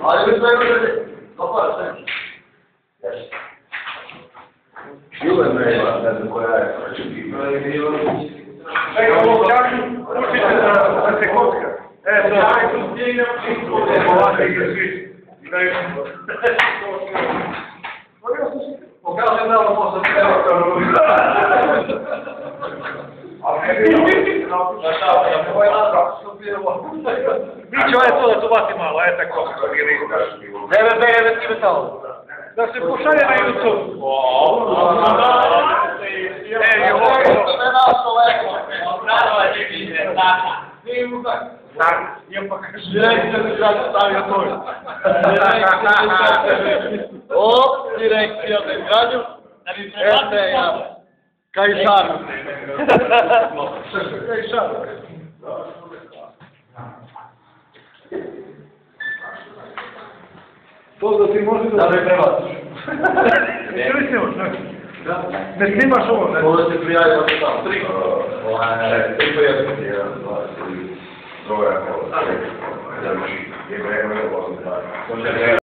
Ali mi sve dobro sve. Jule me je, ne znam koja je. Čekaj, ovo čaku, učite da se kocka. Pokažem da ovo posle telefonu. Biće ovaj to da tu bati malo, tako. Ne ti metalo. Da se pošalje na YouTube. I ovo. Sve nas kolego. Direkcija se grad stavio to. Direkcija za izgradnju. Kajšar. Kajšar. To da ti može da... Da me prebaciš. Jesi li snimaš, znači? Ne snimaš ovo, ne? Ovo se prijavi od tamo. 3 po 1, 1, 2, 3. Troja, 4, 5, 6, 7, 8, 9, 10.